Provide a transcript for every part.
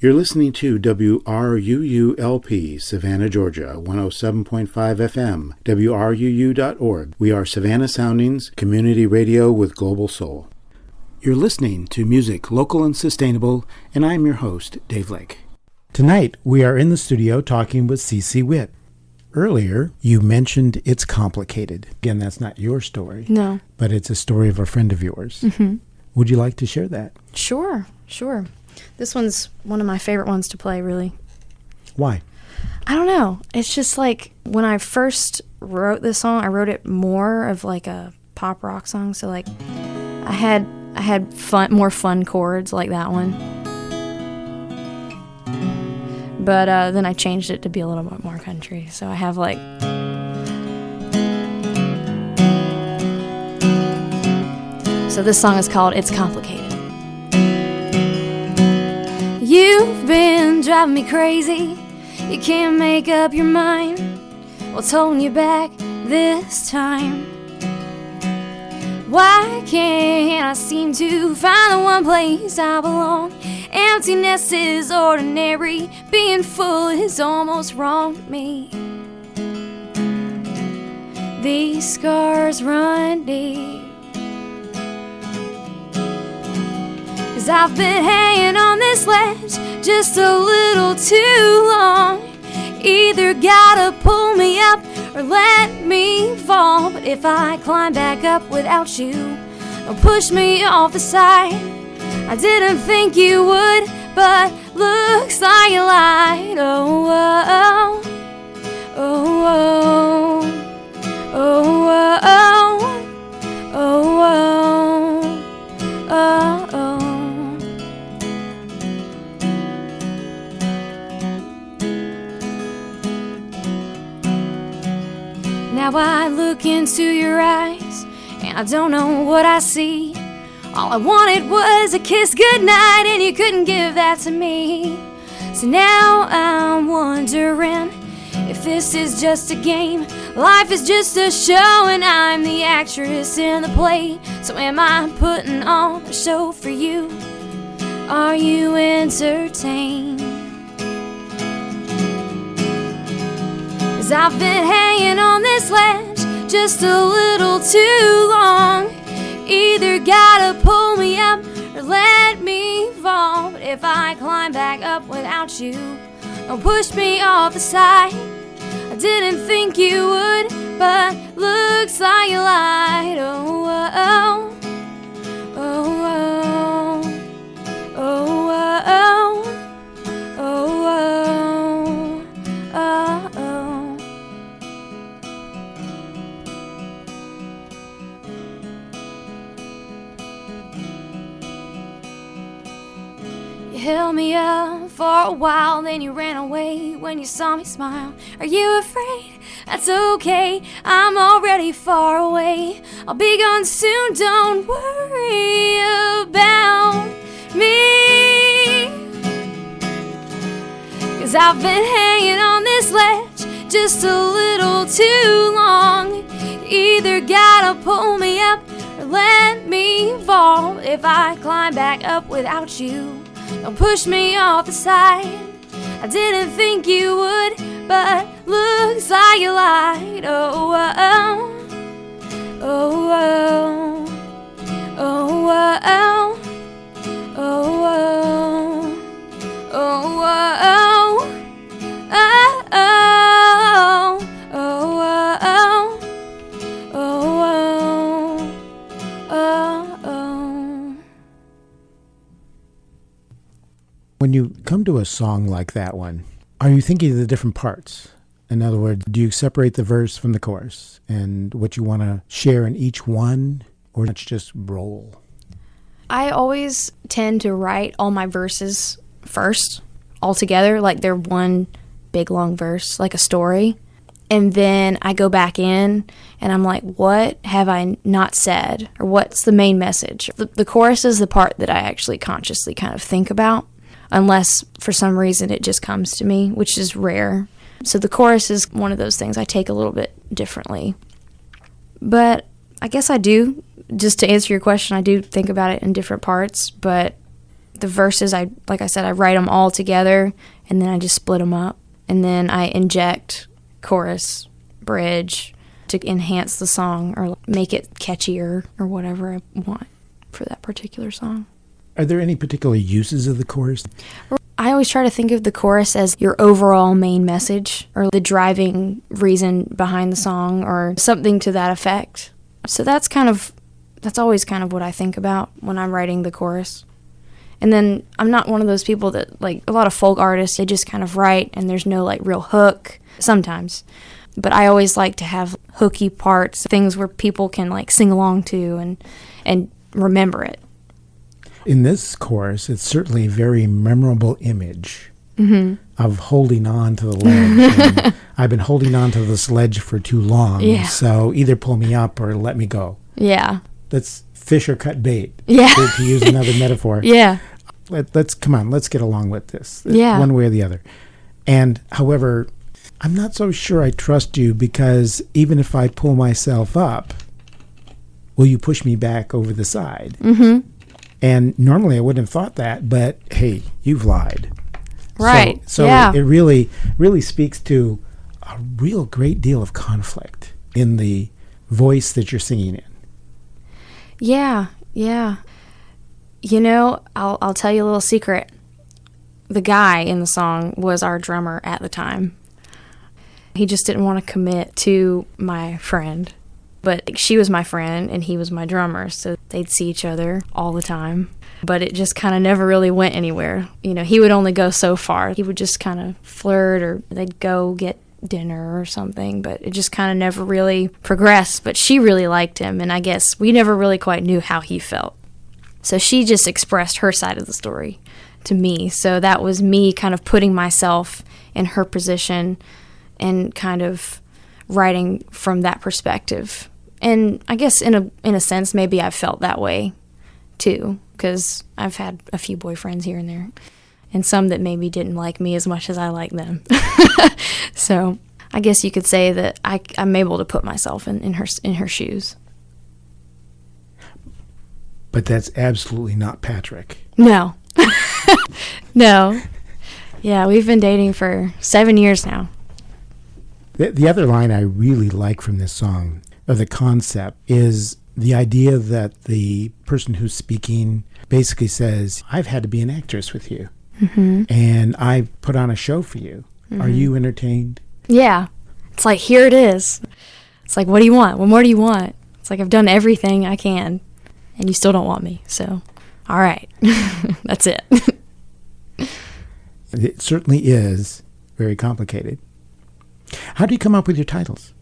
You're listening to WRUULP, Savannah, Georgia, 107.5 FM, WRUU.org. We are Savannah Soundings, community radio with global soul. You're listening to music local and sustainable, and I'm your host, Dave Lake. Tonight, we are in the studio talking with CC Witt. Earlier, you mentioned It's Complicated. Again, that's not your story. No. But it's a story of a friend of yours. Mm-hmm. Would you like to share that? Sure. This one's one of my favorite ones to play, really. Why? I don't know. It's just like when I first wrote this song, I wrote it more of like a pop rock song. So like I had more fun chords like that one. But then I changed it to be a little bit more country. So I have like... So this song is called It's Complicated. You've been driving me crazy. You can't make up your mind. What's holding you back this time? Why can't I seem to find the one place I belong? Emptiness is ordinary. Being full is almost wrong to me. These scars run deep. 'Cause I've been hanging on this ledge just a little too long. Either gotta pull me up or let me fall. But if I climb back up without you, don't push me off the side. I didn't think you would, but looks like you lied. Oh, oh, oh, oh, oh, oh, oh, oh, oh, oh. Now I look into your eyes, and I don't know what I see. All I wanted was a kiss goodnight, and you couldn't give that to me. So now I'm wondering if this is just a game. Life is just a show, and I'm the actress in the play. So am I putting on a show for you? Are you entertained? 'Cause I've been hanging on this ledge just a little too long. Either gotta pull me up or let me fall. But if I climb back up without you, don't push me off the side. I didn't think you would, but looks like you lied. Oh, oh, oh, oh, oh, oh, oh, oh, oh, oh, oh. You held me up for a while, then you ran away when you saw me smile. Are you afraid? That's okay, I'm already far away. I'll be gone soon, don't worry about me. 'Cause I've been hanging on this ledge just a little too long. Either gotta pull me up or let me fall. If I climb back up without you, don't push me off the side. I didn't think you would, but looks like you lied. Oh, oh, oh, oh, oh, oh, oh, oh, oh, oh, oh, When you come to a song like that one, are you thinking of the different parts? In other words, do you separate the verse from the chorus and what you want to share in each one, or just roll? I always tend to write all my verses first, all together, like they're one big long verse, like a story. And then I go back in and I'm like, what have I not said? Or what's the main message? The chorus is the part that I actually consciously kind of think about, unless for some reason it just comes to me, which is rare. So the chorus is one of those things I take a little bit differently. But I guess I do, just to answer your question, I do think about it in different parts, but The verses, like I said, I write them all together, and then I just split them up. And then I inject chorus, bridge to enhance the song or make it catchier or whatever I want for that particular song. Are there any particular uses of the chorus? I always try to think of the chorus as your overall main message or the driving reason behind the song or something to that effect. So that's always kind of what I think about when I'm writing the chorus. And then I'm not one of those people that, like, a lot of folk artists, they just kind of write and there's no, like, real hook sometimes. But I always like to have hooky parts, things where people can, like, sing along to and remember it. In this chorus, it's certainly a very memorable image of holding on to the ledge. And I've been holding on to this ledge for too long, so either pull me up or let me go. Yeah. That's fish or cut bait, yeah. to use another metaphor. Yeah. Let's get along with this, yeah. one way or the other. And, however, I'm not so sure I trust you because even if I pull myself up, will you push me back over the side? Mm-hmm. And normally I wouldn't have thought that, but hey, you've lied. Right. So yeah. It really, really speaks to a real great deal of conflict in the voice that you're singing in. Yeah, yeah. You know, I'll tell you a little secret. The guy in the song was our drummer at the time. He just didn't want to commit to my friend. But she was my friend and he was my drummer, so they'd see each other all the time. But it just kind of never really went anywhere. You know, he would only go so far. He would just kind of flirt or they'd go get dinner or something, but it just kind of never really progressed. But she really liked him, and I guess we never really quite knew how he felt. So she just expressed her side of the story to me. So that was me kind of putting myself in her position and kind of writing from that perspective. And I guess in a sense, maybe I've felt that way too, because I've had a few boyfriends here and there, and some that maybe didn't like me as much as I like them. So I guess you could say that I'm able to put myself in her shoes. But that's absolutely not Patrick. No. No. Yeah, we've been dating for 7 years now. The other line I really like from this song, or the concept, is the idea that the person who's speaking basically says, I've had to be an actress with you, and I put on a show for you. Are you entertained? Yeah. It's like, here it is. It's like, what do you want? What more do you want? It's like, I've done everything I can, and you still don't want me. So, all right. That's it. It certainly is very complicated. How do you come up with your titles?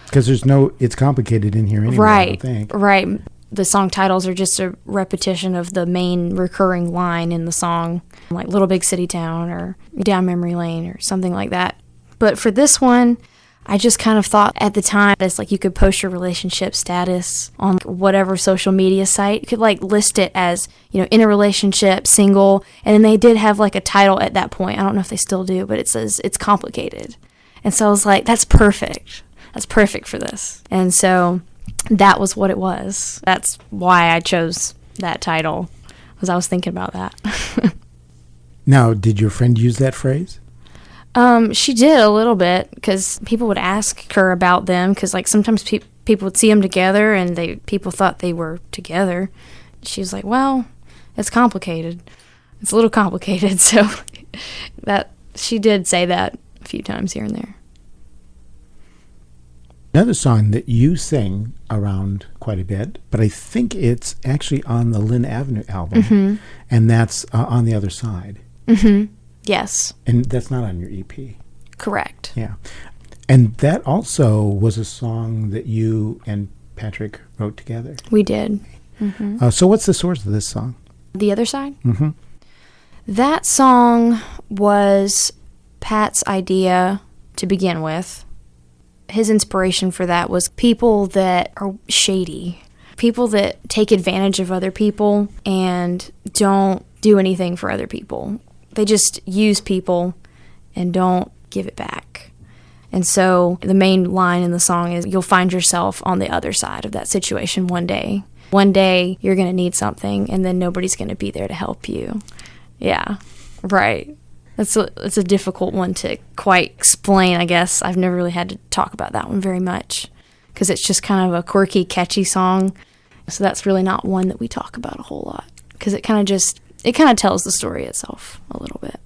Because it's complicated in here anyway, right, I don't think. Right. The song titles are just a repetition of the main recurring line in the song, like Little Big City Town or Down Memory Lane or something like that. But for this one, I just kind of thought at the time, it's like you could post your relationship status on whatever social media site. You could like list it as, in a relationship, single, and then they did have like a title at that point. I don't know if they still do, but it says it's complicated. And so I was like, that's perfect. That's perfect for this. And so that was what it was. That's why I chose that title, because I was thinking about that. Now, did your friend use that phrase? She did a little bit, because people would ask her about them, because like sometimes people would see them together and people thought they were together. She was like, well, it's complicated. It's a little complicated. So that she did say that a few times here and there. Another song that you sing around quite a bit, but I think it's actually on the Lynn Avenue album, and that's On the Other Side. Mm-hmm. Yes. And that's not on your EP. Correct. Yeah. And that also was a song that you and Patrick wrote together. We did. Mm-hmm. So what's the source of this song? The Other Side? Mm-hmm. That song was Pat's idea to begin with. His inspiration for that was people that are shady, people that take advantage of other people and don't do anything for other people. They just use people and don't give it back. And so the main line in the song is, you'll find yourself on the other side of that situation one day. one day you're going to need something and then nobody's going to be there to help you. Yeah, right. It's a difficult one to quite explain, I guess. I've never really had to talk about that one very much because it's just kind of a quirky, catchy song. So that's really not one that we talk about a whole lot because it kind of tells the story itself a little bit.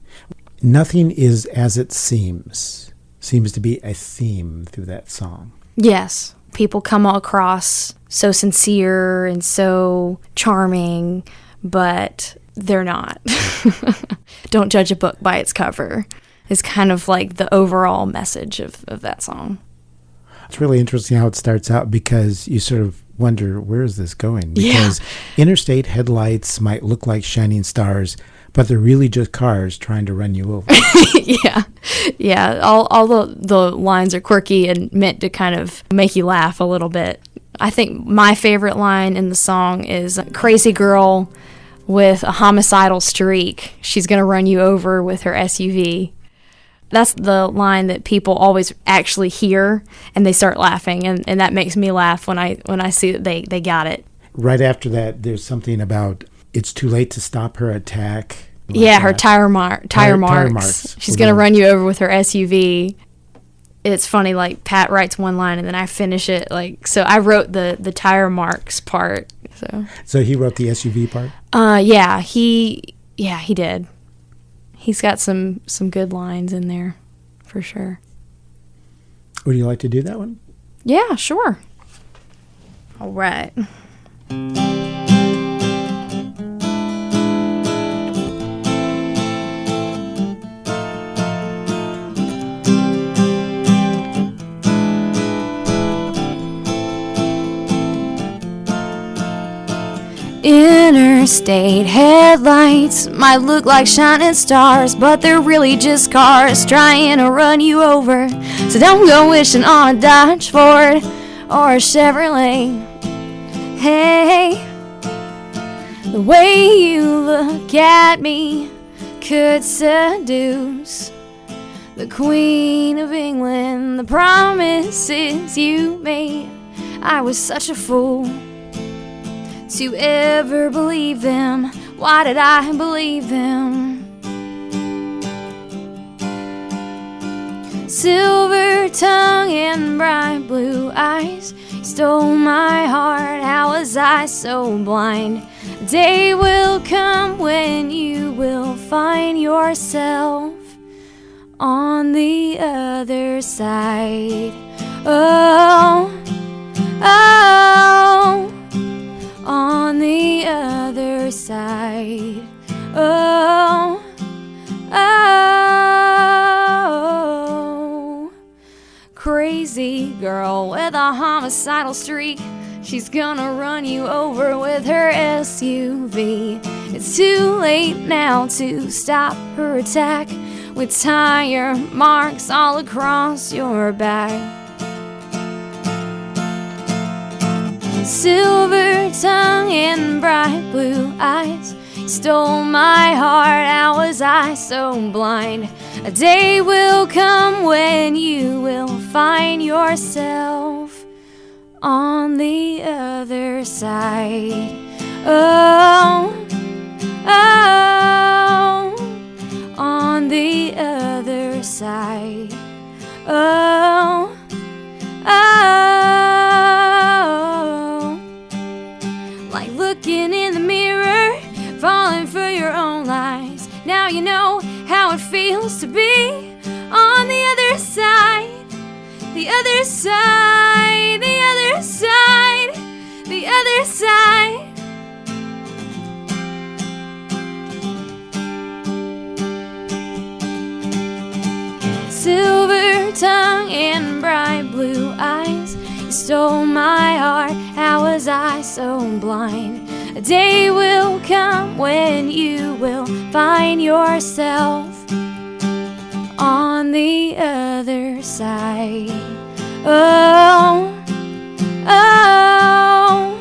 Nothing is as it seems to be a theme through that song. Yes. People come across so sincere and so charming, but they're not. Don't judge a book by its cover is kind of like the overall message of that song. It's really interesting how it starts out because you sort of wonder, where is this going? Because interstate headlights might look like shining stars, but they're really just cars trying to run you over. Yeah. All the lines are quirky and meant to kind of make you laugh a little bit. I think my favorite line in the song is, crazy girl with a homicidal streak. She's going to run you over with her SUV. That's the line that people always actually hear, and they start laughing, and that makes me laugh when I see that they got it. Right after that, there's something about it's too late to stop her attack. Like her tire marks. She's going to run you over with her SUV. It's funny, like Pat writes one line and then I finish it. So I wrote the tire marks part. So he wrote the SUV part? He did. He's got some good lines in there, for sure. Would you like to do that one? Yeah, sure. All right. Interstate headlights might look like shining stars, but they're really just cars trying to run you over. So don't go wishing on a Dodge Ford or a Chevrolet. Hey, the way you look at me could seduce the Queen of England. The promises you made, I was such a fool to ever believe them. Why did I believe them? Silver tongue and bright blue eyes stole my heart. How was I so blind? A day will come when you will find yourself on the other side. Oh, oh, on the other side. Oh, oh, crazy girl with a homicidal streak. She's gonna run you over with her SUV. It's too late now to stop her attack with tire marks all across your back. Silver tongue and bright blue eyes stole my heart. How was I so blind? A day will come when you will find yourself on the other side. Oh, oh, on the other side. Oh, oh, like looking in the mirror, falling for your own lies. Now you know how it feels to be on the other side. The other side, the other side, the other side. Silver tongue and bright blue eyes, you stole my heart. How was I so blind? A day will come when you will find yourself on the other side. Oh, oh,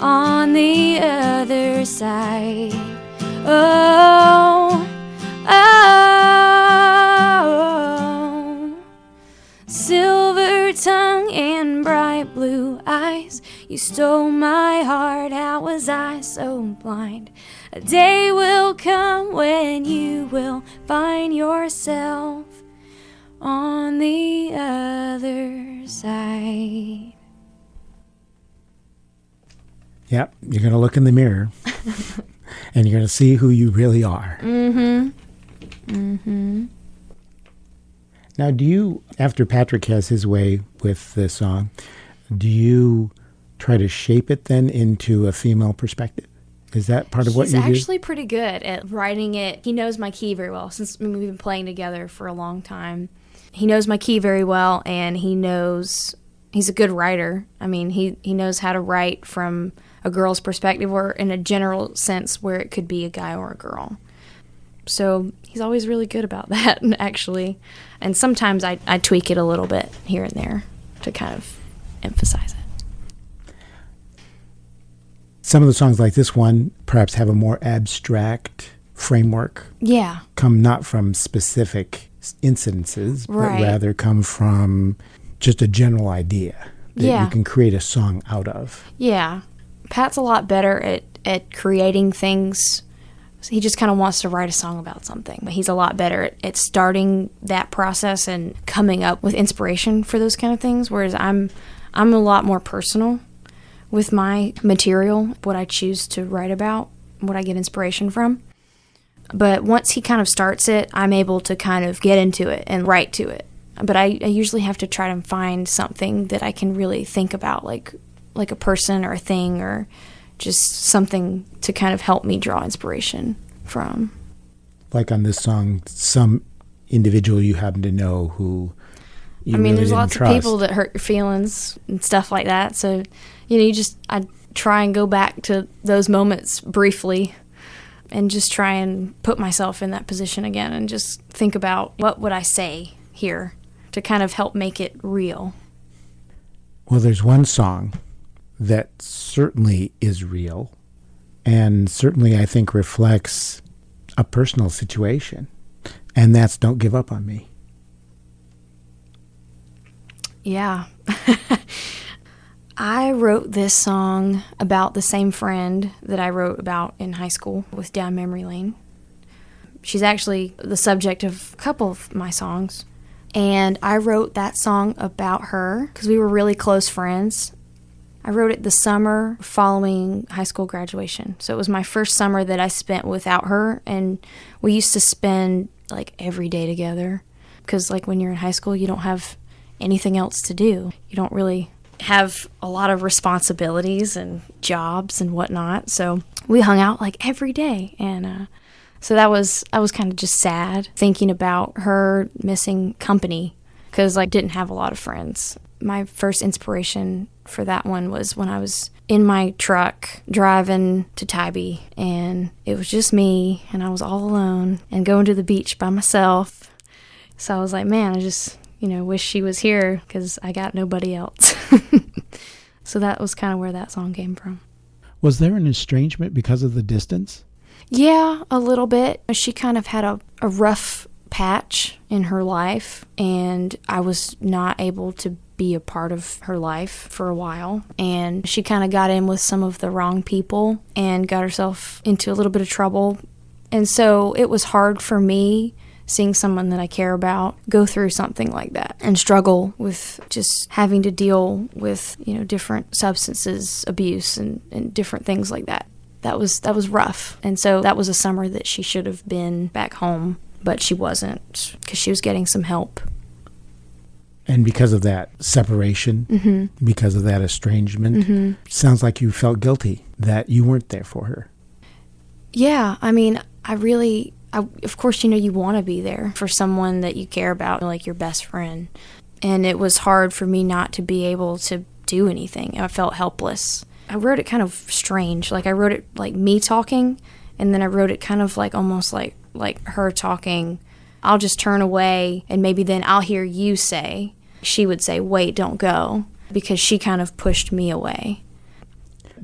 on the other side. Oh, oh, silver tongue and bright blue eyes, You stole my heart, how was I so blind? A day will come when you will find yourself on the other side. Yep, you're going to look in the mirror and you're going to see who you really are. Mm-hmm. Mm-hmm. Now, do you, after Patrick has his way with this song, do you try to shape it then into a female perspective? Is that part of what you do? He's actually pretty good at writing it. He knows my key very well since we've been playing together for a long time. He knows my key very well, and he's a good writer. I mean, he knows how to write from a girl's perspective or in a general sense where it could be a guy or a girl. So he's always really good about that, actually. And sometimes I tweak it a little bit here and there to kind of emphasize it. Some of the songs like this one perhaps have a more abstract framework. Yeah. Come not from specific incidences, right, but rather come from just a general idea that you can create a song out of. Yeah. Pat's a lot better at creating things. He just kind of wants to write a song about something, but he's a lot better at starting that process and coming up with inspiration for those kind of things, whereas I'm a lot more personal with my material, what I choose to write about, what I get inspiration from. But once he kind of starts it, I'm able to kind of get into it and write to it. But I usually have to try to find something that I can really think about, like a person or a thing or just something to kind of help me draw inspiration from. Like on this song, some individual you happen to know who you really there's didn't lots trust. of people that hurt your feelings and stuff like that. So, I try and go back to those moments briefly and just try and put myself in that position again and just think about what would I say here to kind of help make it real. Well, there's one song that certainly is real and certainly I think reflects a personal situation, and that's Don't Give Up on Me. Yeah. I wrote this song about the same friend that I wrote about in high school with Down Memory Lane. She's actually the subject of a couple of my songs, and I wrote that song about her because we were really close friends. I wrote it the summer following high school graduation. So it was my first summer that I spent without her, and we used to spend like every day together because like when you're in high school, you don't have anything else to do. You don't really have a lot of responsibilities and jobs and whatnot. So we hung out like every day, and so I was kind of just sad thinking about her missing company because I didn't have a lot of friends. My first inspiration for that one was when I was in my truck driving to Tybee, and it was just me, and I was all alone and going to the beach by myself. So I was like, man, I just, wish she was here because I got nobody else. So that was kind of where that song came from. Was there an estrangement because of the distance? Yeah, a little bit. She kind of had a rough patch in her life, and I was not able to be a part of her life for a while, and she kind of got in with some of the wrong people and got herself into a little bit of trouble. And so it was hard for me seeing someone that I care about go through something like that and struggle with just having to deal with, different substances abuse and different things like that. That was rough. And so that was a summer that she should have been back home, but she wasn't because she was getting some help. And because of that separation, because of that estrangement, sounds like you felt guilty that you weren't there for her. Yeah, of course, you want to be there for someone that you care about, like your best friend. And it was hard for me not to be able to do anything. I felt helpless. I wrote it kind of strange. Like I wrote it like me talking, and then I wrote it kind of like almost like her talking. I'll just turn away, and maybe then I'll hear you say. She would say, wait, don't go, because she kind of pushed me away.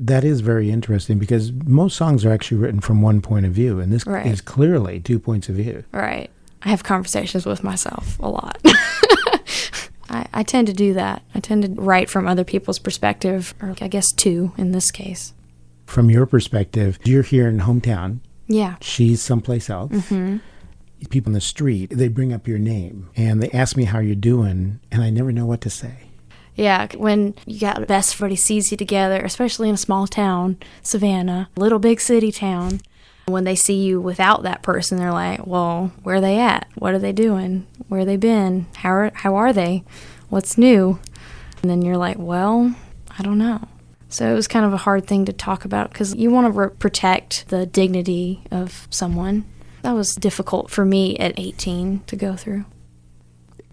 That is very interesting because most songs are actually written from one point of view, and this is clearly 2 points of view. Right. I have conversations with myself a lot. I tend to do that. I tend to write from other people's perspective, or I guess two in this case. From your perspective, you're here in hometown. Yeah. She's someplace else. Mm-hmm. People in the street, they bring up your name and they ask me how you're doing, and I never know what to say. Yeah, when you got best buddy sees you together, especially in a small town, Savannah, little big city town, when they see you without that person, they're like, well, where are they at? What are they doing? Where they been? How are they? What's new? And then you're like, well, I don't know. So it was kind of a hard thing to talk about because you want to protect the dignity of someone. That was difficult for me at 18 to go through.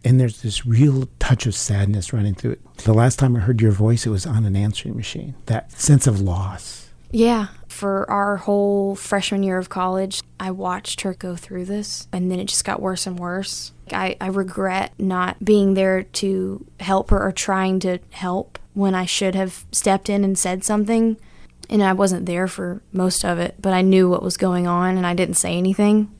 And there's this real touch of sadness running through it. The last time I heard your voice, it was on an answering machine. That sense of loss. Yeah. For our whole freshman year of college, I watched her go through this, and then it just got worse and worse. I regret not being there to help her or trying to help when I should have stepped in and said something. And I wasn't there for most of it, but I knew what was going on, and I didn't say anything.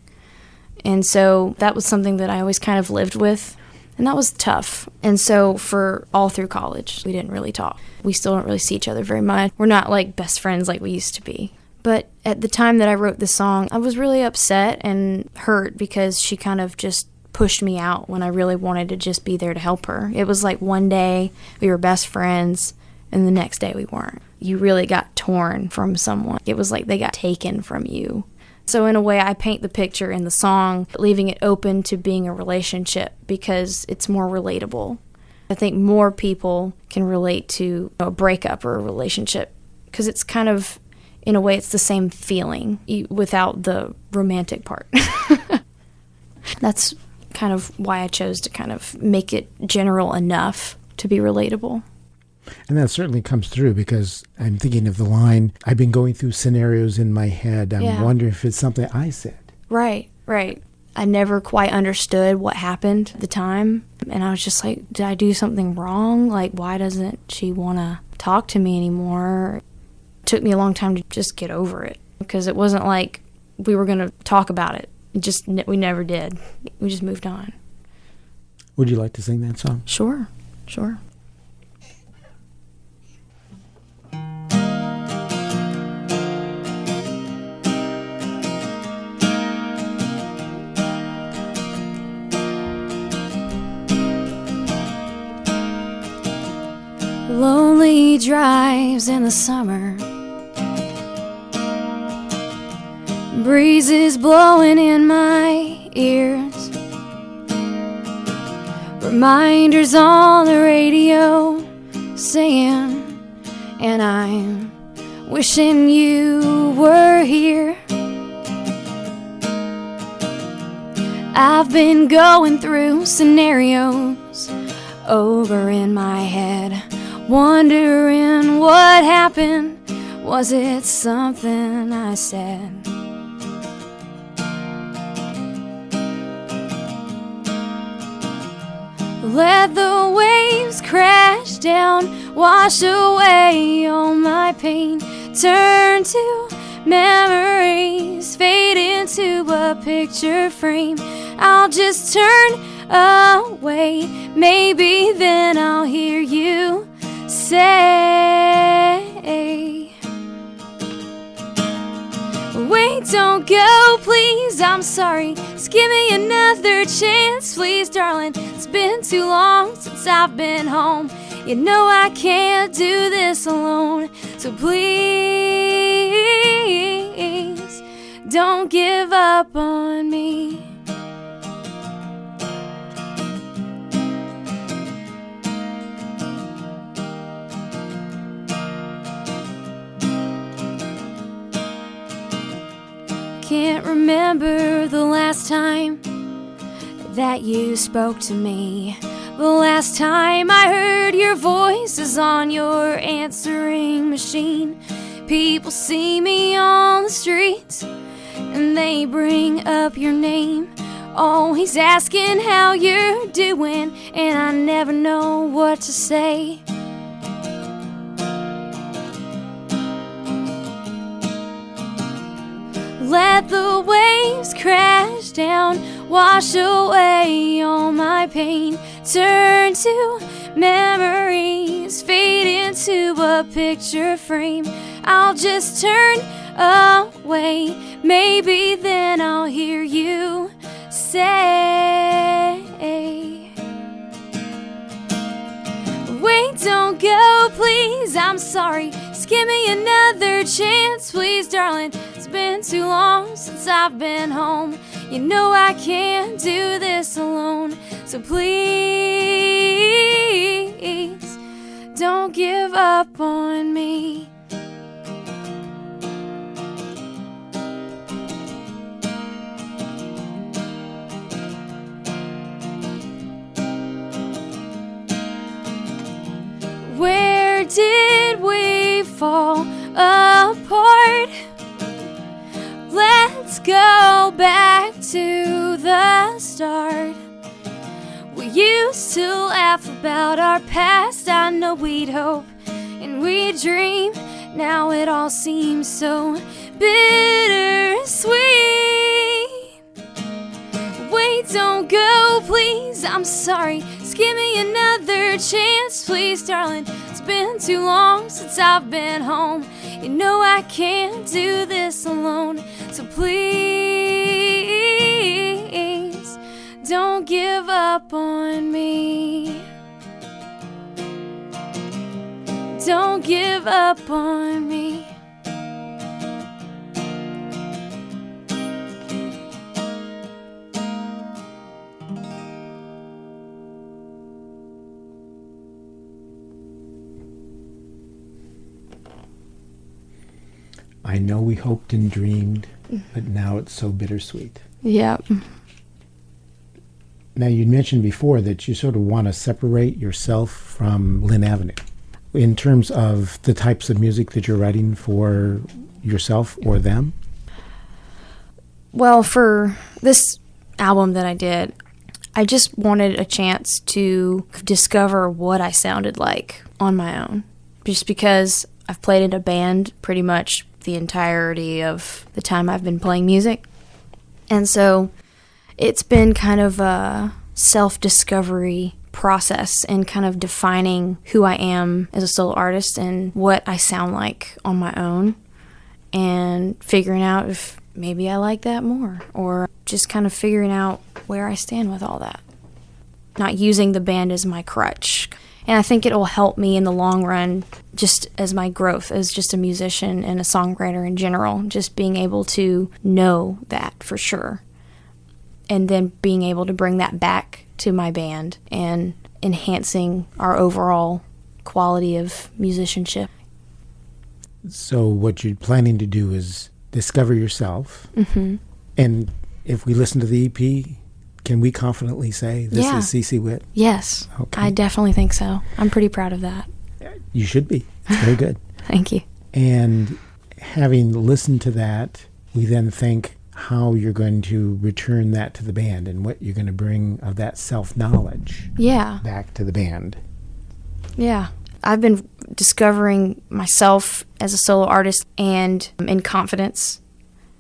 And so that was something that I always kind of lived with, and that was tough. And so for all through college, we didn't really talk. We still don't really see each other very much. We're not like best friends like we used to be. But at the time that I wrote the song, I was really upset and hurt because she kind of just pushed me out when I really wanted to just be there to help her. It was like one day we were best friends, and the next day we weren't. You really got torn from someone. It was like they got taken from you. So in a way, I paint the picture in the song, leaving it open to being a relationship because it's more relatable. I think more people can relate to a breakup or a relationship because it's kind of, in a way, it's the same feeling without the romantic part. That's kind of why I chose to kind of make it general enough to be relatable. And that certainly comes through because I'm thinking of the line, I've been going through scenarios in my head. I'm wondering if it's something I said. Right. I never quite understood what happened at the time. And I was just like, did I do something wrong? Like, why doesn't she want to talk to me anymore? It took me a long time to just get over it because it wasn't like we were going to talk about it. We never did. We just moved on. Would you like to sing that song? Sure. Lonely drives in the summer, breezes blowing in my ears, reminders on the radio saying, and I'm wishing you were here. I've been going through scenarios over in my head, wondering what happened. Was it something I said? Let the waves crash down, wash away all my pain, turn to memories, fade into a picture frame. I'll just turn away, maybe then I'll hear you say, wait, don't go, please, I'm sorry, just give me another chance, please, darling. It's been too long since I've been home. You know I can't do this alone, so please don't give up on me. Can't remember the last time that you spoke to me. The last time I heard your voice is on your answering machine. People see me on the streets and they bring up your name, always asking how you're doing, and I never know what to say. Let the waves crash down, wash away all my pain, turn to memories, fade into a picture frame. I'll just turn away, maybe then I'll hear you say, wait, don't go, please, I'm sorry, just give me another chance, please, darling. It's been too long since I've been home. You know I can't do this alone, so please don't give up on me. Where did we fall apart? Let's go back to the start. We used to laugh about our past. I know we'd hope and we'd dream. Now it all seems so bittersweet. Wait, don't go, please, I'm sorry. Just give me another chance, please, darling. It's been too long since I've been home. You know I can't do this alone, so please don't give up on me. Don't give up on me. I know we hoped and dreamed, but now it's so bittersweet. Yep. Now, you mentioned before that you sort of want to separate yourself from Lynn Avenue in terms of the types of music that you're writing for yourself or them. Well, for this album that I did, I just wanted a chance to discover what I sounded like on my own. Just because I've played in a band pretty much the entirety of the time I've been playing music. And so it's been kind of a self-discovery process and kind of defining who I am as a solo artist and what I sound like on my own, and figuring out if maybe I like that more, or just kind of figuring out where I stand with all that. Not using the band as my crutch. And I think it'll help me in the long run, just as my growth as just a musician and a songwriter in general, just being able to know that for sure. And then being able to bring that back to my band and enhancing our overall quality of musicianship. So what you're planning to do is discover yourself. Mm-hmm. And if we listen to the EP, can we confidently say this is CC Witt? Yes. Okay. I definitely think so. I'm pretty proud of that. You should be. It's very good. Thank you. And having listened to that, we then think how you're going to return that to the band and what you're going to bring of that self-knowledge back to the band. Yeah. I've been discovering myself as a solo artist and in confidence.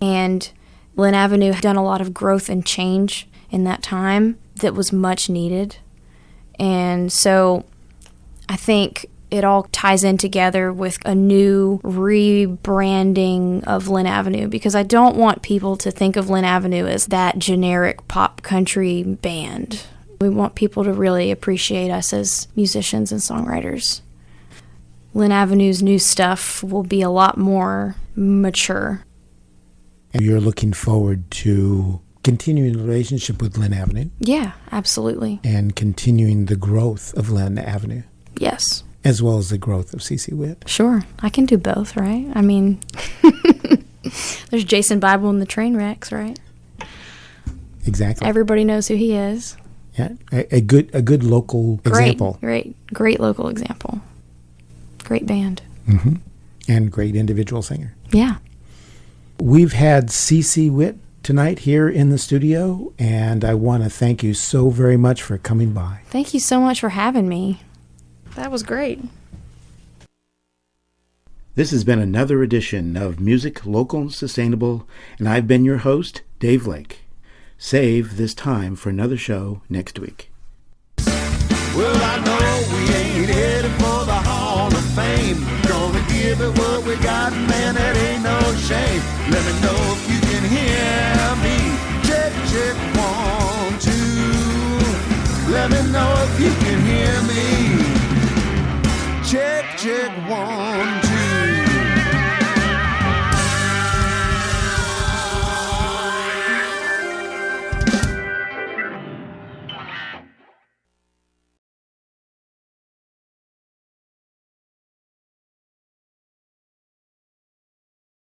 And Lynn Avenue had done a lot of growth and change in that time that was much needed. And so I think it all ties in together with a new rebranding of Lynn Avenue, because I don't want people to think of Lynn Avenue as that generic pop country band. We want people to really appreciate us as musicians and songwriters. Lynn Avenue's new stuff will be a lot more mature. And you're looking forward to continuing the relationship with Lynn Avenue? Yeah, absolutely. And continuing the growth of Lynn Avenue? Yes. As well as the growth of CC Witt? Sure. I can do both, right? I mean, there's Jason Bible in the Trainwrecks, right? Exactly. Everybody knows who he is. Yeah, a good local example. Great local example. Great band. Mm-hmm. And great individual singer. Yeah. We've had CC Witt tonight here in the studio, and I want to thank you so very much for coming by. Thank you so much for having me. That was great. This has been another edition of Music Local and Sustainable, and I've been your host, Dave Lake. Save this time for another show next week. Well, I know we ain't headed for the Hall of Fame. Gonna give it what we got, man, it ain't no shame. Let me know if you can hear me. Check, check, 1, 2. Let me know if you can hear me. Check, check, 1, 2.